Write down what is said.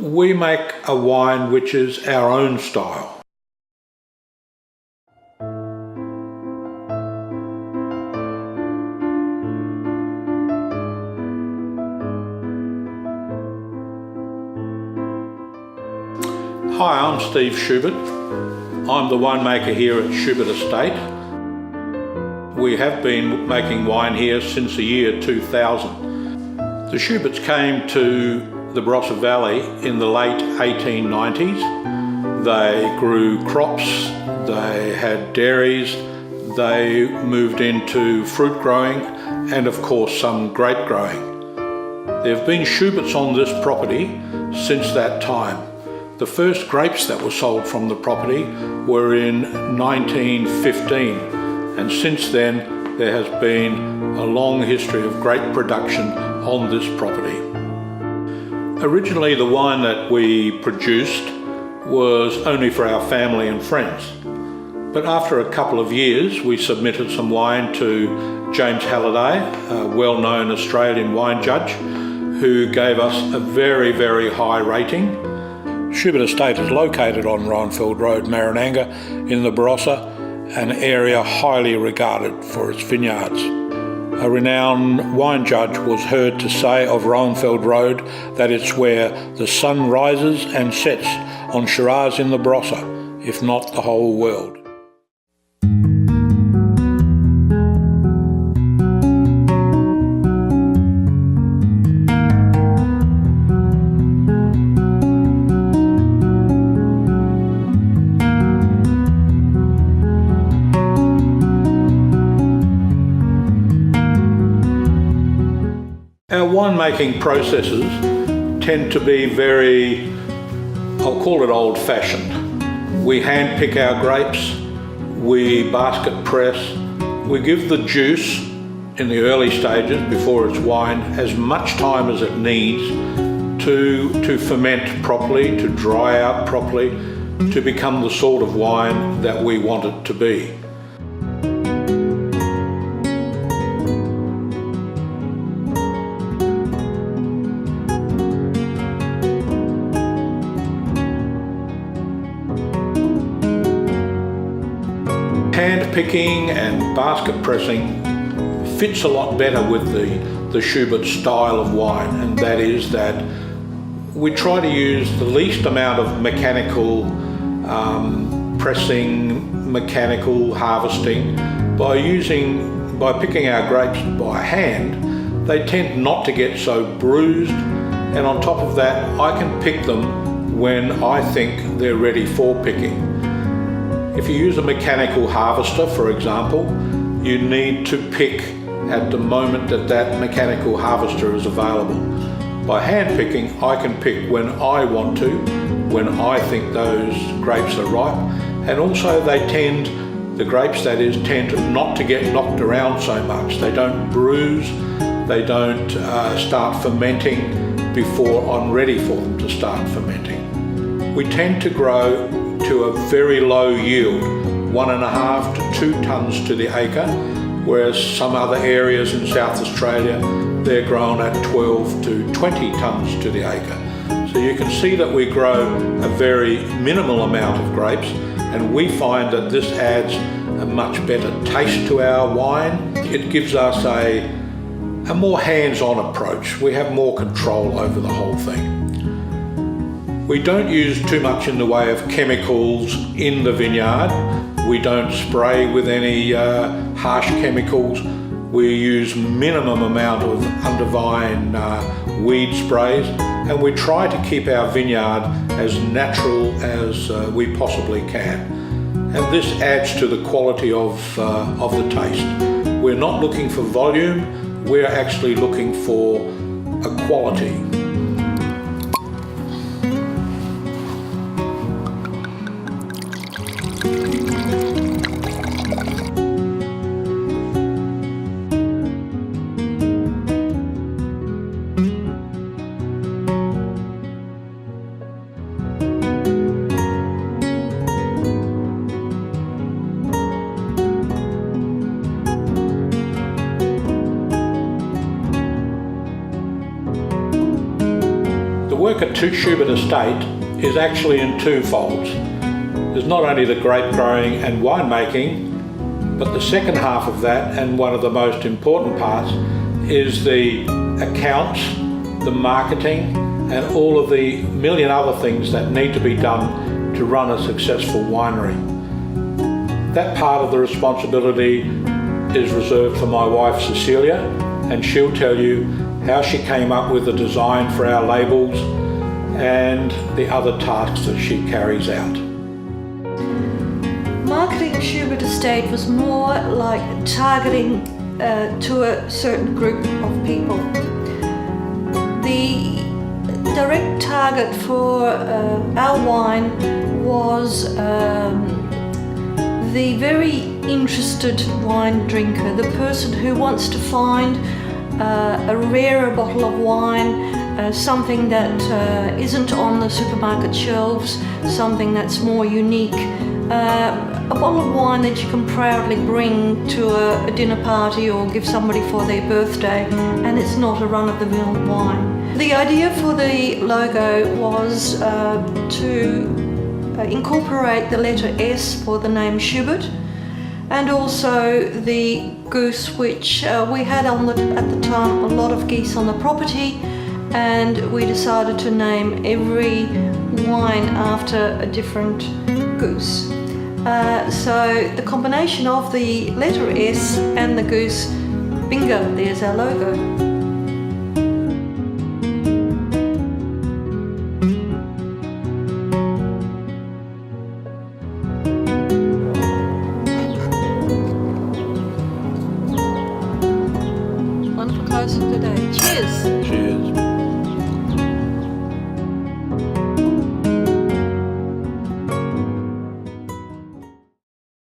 we make a wine which is our own style. Hi, I'm Steve Schubert. I'm the winemaker here at Schubert Estate. We have been making wine here since the year 2000. The Schuberts came to the Barossa Valley in the late 1890s. They grew crops, they had dairies, they moved into fruit growing and of course some grape growing. There have been Schuberts on this property since that time. The first grapes that were sold from the property were in 1915, and since then there has been a long history of grape production on this property. Originally the wine that we produced was only for our family and friends, but after a couple of years we submitted some wine to James Halliday, a well-known Australian wine judge, who gave us a very, very high rating. Schubert Estate is located on Rhinefield Road, Marananga in the Barossa, an area highly regarded for its vineyards. A renowned wine judge was heard to say of Rhinefield Road that it's where the sun rises and sets on Shiraz in the Barossa, if not the whole world. Our winemaking processes tend to be very, I'll call it old-fashioned. We hand pick our grapes, we basket press, we give the juice in the early stages before it's wine as much time as it needs to ferment properly, to dry out properly, to become the sort of wine that we want it to be. Hand picking and basket pressing fits a lot better with the Schubert style of wine, and that is that we try to use the least amount of mechanical pressing, mechanical harvesting. By picking our grapes by hand, they tend not to get so bruised, and on top of that I can pick them when I think they're ready for picking. If you use a mechanical harvester, for example, you need to pick at the moment that that mechanical harvester is available. By hand picking, I can pick when I want to, when I think those grapes are ripe, and also the grapes that is, tend not to get knocked around so much. They don't bruise, they don't start fermenting before I'm ready for them to start fermenting. We tend to grow to a very low yield, 1.5 to 2 tonnes to the acre, whereas some other areas in South Australia, they're grown at 12 to 20 tonnes to the acre. So you can see that we grow a very minimal amount of grapes, and we find that this adds a much better taste to our wine. It gives us a more hands-on approach. We have more control over the whole thing. We don't use too much in the way of chemicals in the vineyard. We don't spray with any harsh chemicals. We use minimum amount of undervine weed sprays, and we try to keep our vineyard as natural as we possibly can. And this adds to the quality of the taste. We're not looking for volume, we're actually looking for a quality. to Schubert estate is actually in two folds. There's not only the grape growing and winemaking, but the second half of that, and one of the most important parts, is the accounts, the marketing, and all of the million other things that need to be done to run a successful winery. That part of the responsibility is reserved for my wife Cecilia, and she'll tell you how she came up with the design for our labels and the other tasks that she carries out. Marketing Schubert Estate was more like targeting to a certain group of people. The direct target for our wine was the very interested wine drinker, the person who wants to find a rarer bottle of wine, something that isn't on the supermarket shelves, something that's more unique, a bottle of wine that you can proudly bring to a dinner party or give somebody for their birthday, and it's not a run-of-the-mill wine. The idea for the logo was to incorporate the letter S for the name Schubert, and also the goose, which we had at the time a lot of geese on the property, and we decided to name every wine after a different goose. So the combination of the letter S and the goose, bingo, there's our logo.